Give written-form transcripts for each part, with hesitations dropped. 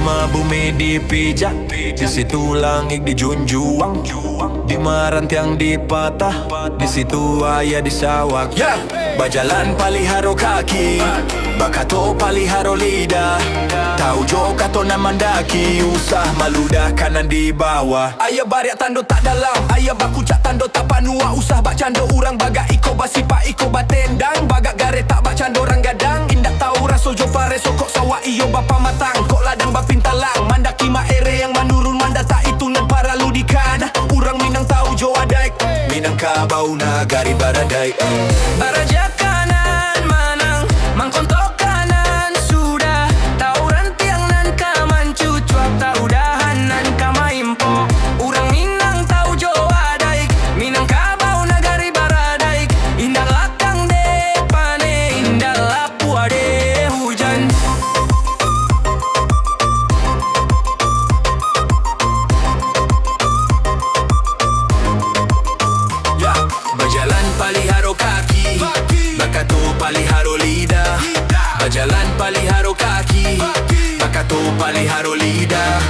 mah bumi dipijak, di situ langit dijunjung, di marantiang dipatah, di situ ayah disawak. Bajalan paliharo kaki, bakato paliharo lidah, tahu jo kato namandaki, usah maludah kanan di bawah. Ayah bariak tando tak dalam, ayah baku cak tando tak panua, usah bak cando urang baga iko basipa iko batendang, bagak gare tak bak cando orang gadang, indak tahu raso jo pare sokok sawa iyo bapa matang, kok ladang bapintalang, mandaki ma ere yang menurun mandata itu nan para ludikan, urang Minang tahu jo adai, Minangkabau nagari baradai. Baraja kanan manang, mangkontok kanan sudah, tahu rantiang nan kaman cucuak, tahu dahan nan kamaimpo, urang Minang tahu jo adai, Minangkabau nagari baradai, indah lakang de pane, indah lapu ade hujan. Berjalan paliharo kaki, bakato paliharo lidah. Berjalan paliharo kaki, bakato paliharo lidah.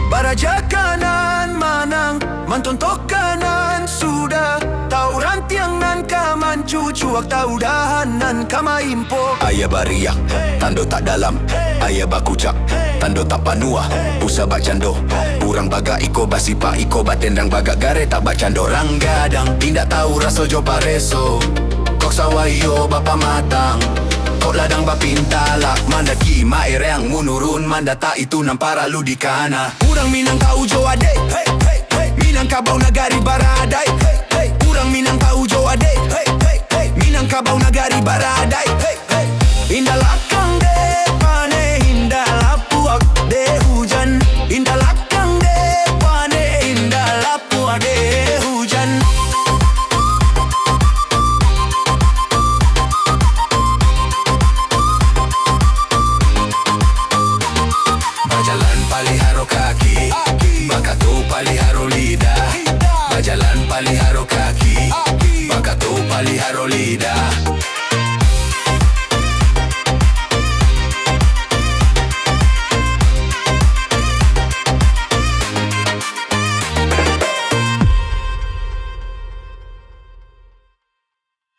Baraja kanan manang, mantontok kanan sudah, tahu rantiang nan kaman cucuak, tahu dahan nan kamaimpo. Ayah bariak, tando tak dalam, ayah bakucak, tando tak panua, usah bak cando, urang baga iko basipa iko batendang, bagak gare tak bak cando orang gadang, indak tahu raso jo pareso, kok sawayo bapa matang, kok ladang bapintalak, mandaki ma ere yang menurun mandata itu nan para ludikana. Urang Minang tahu jo ade, hey, hey, hey. Minangkabau nagari baradai, hey, hey. Urang Minang tahu jo ade, hey, hey, hey. Minangkabau nagari baradai, hey, hey. Indah lakang de pane, indah lapuak de hujan, indah lakang de pane, indah lapuak de hujan. Berjalan paliharo kaki, bakato paliharo lidah. Berjalan paliharo kaki, bakato paliharo lidah.